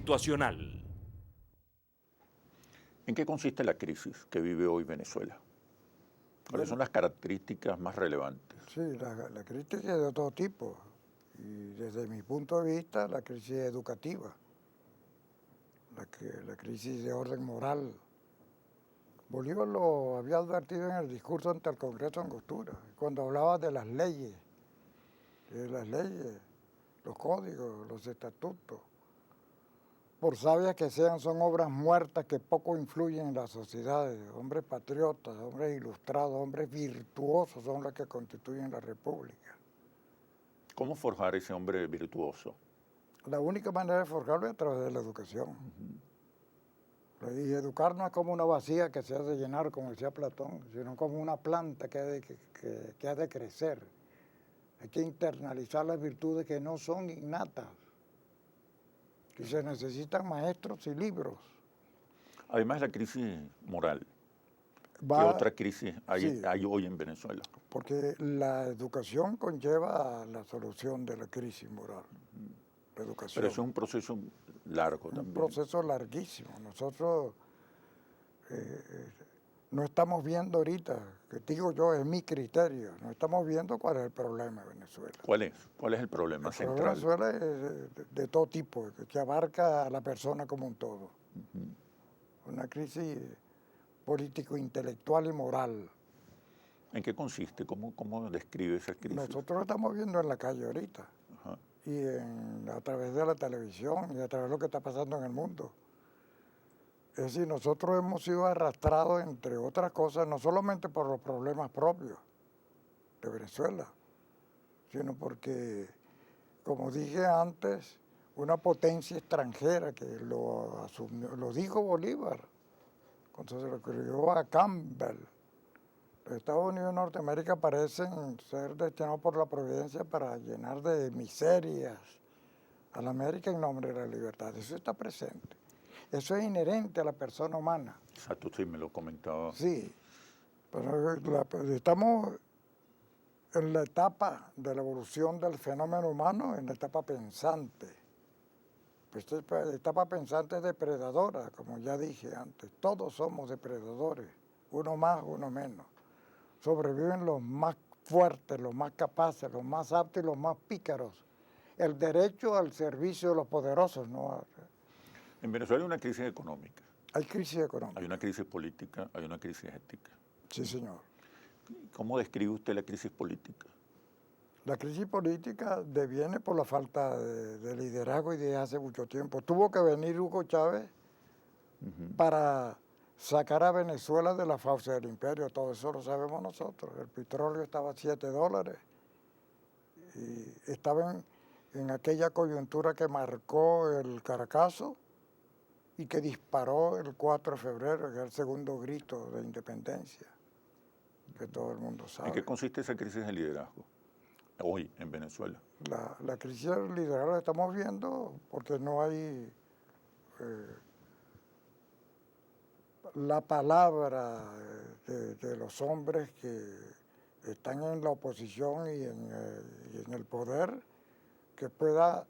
situacional. ¿En qué consiste la crisis que vive hoy Venezuela? ¿Cuáles son las características más relevantes? Sí, la crisis es de todo tipo. Y desde mi punto de vista, la crisis educativa, la crisis de orden moral. Bolívar lo había advertido en el discurso ante el Congreso en Angostura, cuando hablaba de las leyes, los códigos, los estatutos. Por sabias que sean, son obras muertas que poco influyen en las sociedades. Hombres patriotas, hombres ilustrados, hombres virtuosos son los que constituyen la República. ¿Cómo forjar ese hombre virtuoso? La única manera de forjarlo es a través de la educación. Y educar no es como una vacía que se ha de llenar, como decía Platón, sino como una planta que ha de crecer. Hay que internalizar las virtudes que no son innatas. Y se necesitan maestros y libros. Además de la crisis moral, ¿qué Va, otra crisis sí, hay hoy en Venezuela? porque la educación conlleva la solución de la crisis moral. La educación. Pero eso es un proceso largo Un también. proceso larguísimo. Nosotros no estamos viendo ahorita, que digo yo, es mi criterio, no estamos viendo cuál es el problema de Venezuela. ¿Cuál es? ¿Cuál es el problema El problema de central? Venezuela es de todo tipo, que abarca a la persona como un todo. Una crisis político-intelectual y moral. ¿En qué consiste? ¿Cómo describe esa crisis? Nosotros lo estamos viendo en la calle ahorita, Ajá. y a través de la televisión, y a través de lo que está pasando en el mundo. Es decir, nosotros hemos sido arrastrados, entre otras cosas, no solamente por los problemas propios de Venezuela, sino porque, como dije antes, una potencia extranjera que lo dijo Bolívar, cuando se lo escribió a Campbell. Los Estados Unidos de Norteamérica parecen ser destinados por la providencia para llenar de miserias a la América en nombre de la libertad. Eso está presente. Eso es inherente a la persona humana. Exacto, sí, me lo comentaba. Sí, pero estamos en la etapa de la evolución del fenómeno humano, en la etapa pensante. Pues esta etapa pensante es depredadora, como ya dije antes. Todos somos depredadores, uno más, uno menos. Sobreviven los más fuertes, los más capaces, los más aptos y los más pícaros. El derecho al servicio de los poderosos, ¿no? En Venezuela hay una crisis económica, Hay crisis económica. hay una crisis política, hay una crisis ética. Sí, señor. ¿Cómo describe usted la crisis política? La crisis política deviene por la falta de liderazgo y de hace mucho tiempo. Tuvo que venir Hugo Chávez para sacar a Venezuela de la fauce del imperio. Todo eso lo sabemos nosotros. El petróleo estaba a $7 y estaba en aquella coyuntura que marcó el Caracazo y que disparó el 4 de febrero, que es el segundo grito de independencia, que todo el mundo sabe. ¿En qué consiste esa crisis de liderazgo hoy en Venezuela? La crisis del liderazgo la estamos viendo porque no hay la palabra de los hombres que están en la oposición y en el poder que pueda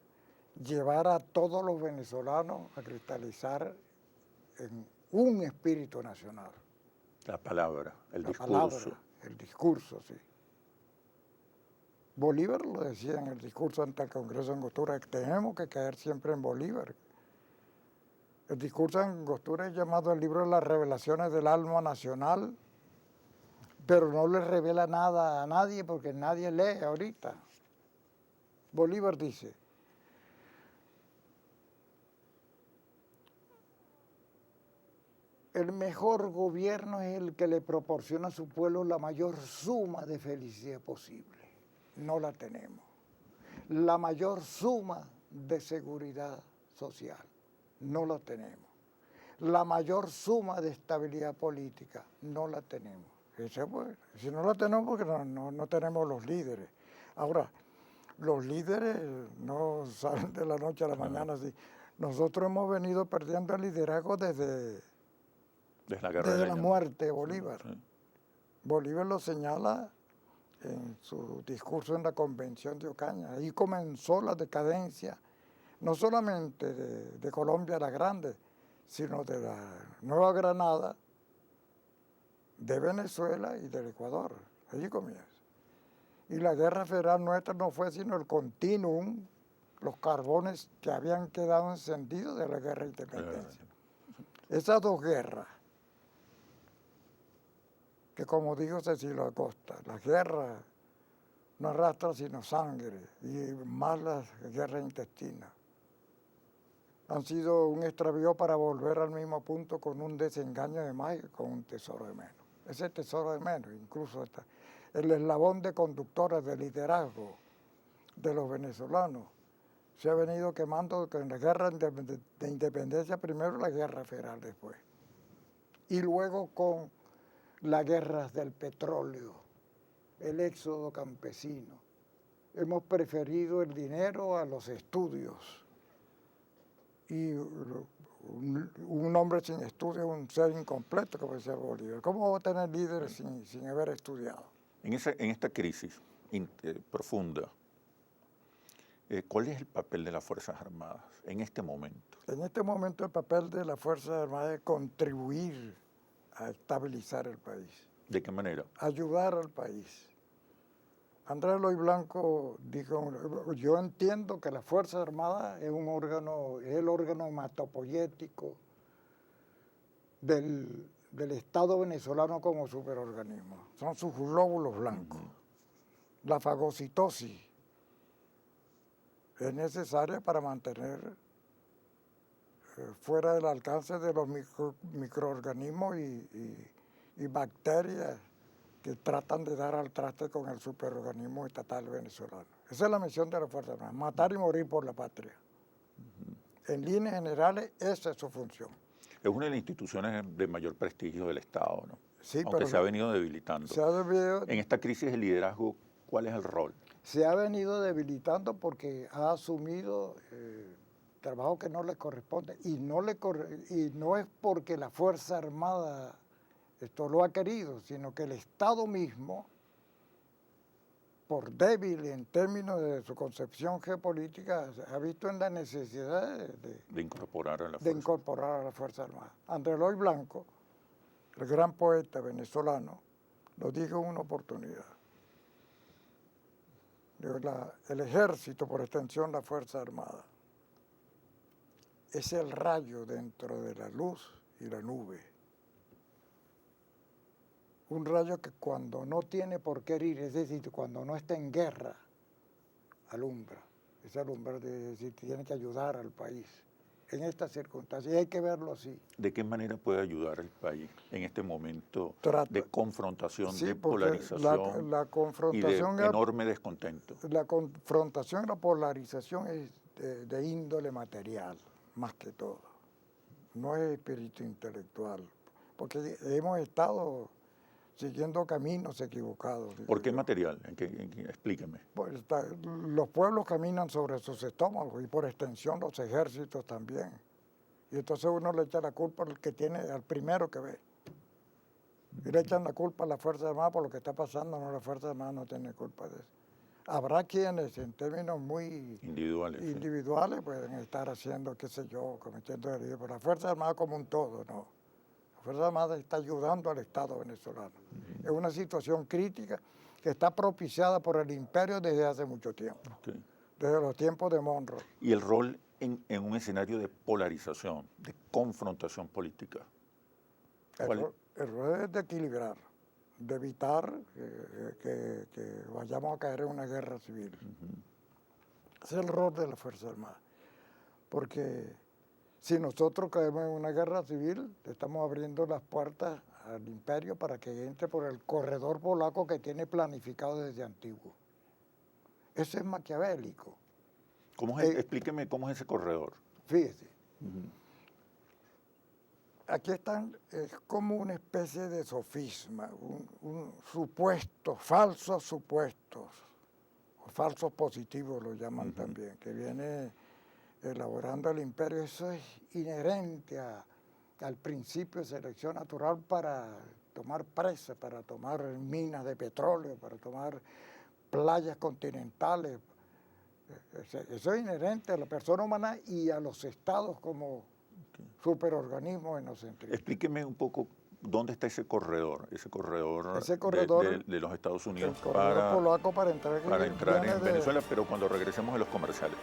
llevar a todos los venezolanos a cristalizar en un espíritu nacional. La palabra, el discurso. Palabra, el discurso, sí. Bolívar lo decía en el discurso ante el Congreso de Angostura, que tenemos que caer siempre en Bolívar. El discurso de Angostura es llamado el libro de las revelaciones del alma nacional, pero no le revela nada a nadie porque nadie lee ahorita. Bolívar dice: el mejor gobierno es el que le proporciona a su pueblo la mayor suma de felicidad posible. No la tenemos. La mayor suma de seguridad social. No la tenemos. La mayor suma de estabilidad política. No la tenemos. Si no la tenemos, porque no tenemos los líderes. Ahora, los líderes no salen de la noche a la mañana así. Nosotros hemos venido perdiendo el liderazgo desde la muerte de Bolívar. Sí. Bolívar lo señala en su discurso en la Convención de Ocaña. Ahí comenzó la decadencia no solamente de Colombia la Grande, sino de la Nueva Granada, de Venezuela y del Ecuador. Allí comienza. Y la guerra federal nuestra no fue sino el continuum, los carbones que habían quedado encendidos de la guerra de independencia. Esas dos guerras, que como dijo Cecilio Acosta, las guerras no arrastran sino sangre, y más las guerras intestinas, han sido un extravío para volver al mismo punto con un desengaño de más y con un tesoro de menos. Ese tesoro de menos, incluso el eslabón de conductores de liderazgo de los venezolanos, se ha venido quemando con la guerra de independencia, primero la guerra federal después, y luego con las guerras del petróleo, el éxodo campesino. Hemos preferido el dinero a los estudios. Y un hombre sin estudios es un ser incompleto, como decía Bolívar. ¿Cómo va a tener líderes sin haber estudiado? En esta crisis profunda, ¿cuál es el papel de las Fuerzas Armadas en este momento? En este momento el papel de las Fuerzas Armadas es contribuir a estabilizar el país. ¿De qué manera? Ayudar al país. Andrés Eloy Blanco dijo, yo entiendo que la Fuerza Armada es el órgano hematopoyético del Estado venezolano como superorganismo. Son sus glóbulos blancos. La fagocitosis es necesaria para mantener fuera del alcance de los microorganismos y bacterias que tratan de dar al traste con el superorganismo estatal venezolano. Esa es la misión de las Fuerzas Armadas, matar y morir por la patria. En líneas generales, esa es su función. Es una de las instituciones de mayor prestigio del Estado, ¿no? Sí, aunque pero se ha venido debilitando. En esta crisis de liderazgo, ¿cuál es el rol? Se ha venido debilitando porque ha asumido trabajo que no le corresponde. Y no es porque la Fuerza Armada esto lo ha querido, sino que el Estado mismo, por débil en términos de su concepción geopolítica, ha visto en la necesidad de incorporar a la Fuerza Armada. Andrés Eloy Blanco, el gran poeta venezolano, lo dijo en una oportunidad. El ejército, por extensión la Fuerza Armada, es el rayo dentro de la luz y la nube. Un rayo que cuando no tiene por qué herir, es decir, cuando no está en guerra, alumbra. Ese alumbra, es decir, tiene que ayudar al país en estas circunstancias, y hay que verlo así. ¿De qué manera puede ayudar al país en este momento de confrontación, sí, de polarización la confrontación y de enorme descontento? La confrontación y la polarización es de índole material, más que todo. No es espíritu intelectual, porque hemos estado siguiendo caminos equivocados. ¿Por qué material? Explíqueme. Pues los pueblos caminan sobre sus estómagos y por extensión los ejércitos también. Y entonces uno le echa la culpa al primero que ve. Y le echan la culpa a la Fuerza Armada por lo que está pasando. No, la Fuerza Armada no tiene culpa de eso. Habrá quienes en términos muy individuales pueden estar haciendo, qué sé yo, cometiendo delitos, pero la Fuerza Armada como un todo, no. La Fuerza Armada está ayudando al Estado venezolano. Es una situación crítica que está propiciada por el imperio desde hace mucho tiempo, desde los tiempos de Monroe. ¿Y el rol en un escenario de polarización, de confrontación política? El rol es de equilibrar, de evitar que vayamos a caer en una guerra civil. Ese es el rol de la Fuerza Armada. Porque si nosotros caemos en una guerra civil, estamos abriendo las puertas al imperio para que entre por el corredor polaco que tiene planificado desde antiguo. Eso es maquiavélico. Explíqueme cómo es ese corredor. Fíjese. Aquí están, es como una especie de sofisma, un supuesto, falsos supuestos, o falsos positivos lo llaman también, que viene elaborando el imperio. Eso es inherente al principio de selección natural para tomar presas, para tomar minas de petróleo, para tomar playas continentales, Eso es inherente a la persona humana y a los estados como superorganismos enocéntricos. Explíqueme un poco dónde está ese corredor de los Estados Unidos el corredor polaco para entrar en Venezuela, pero cuando regresemos a los comerciales.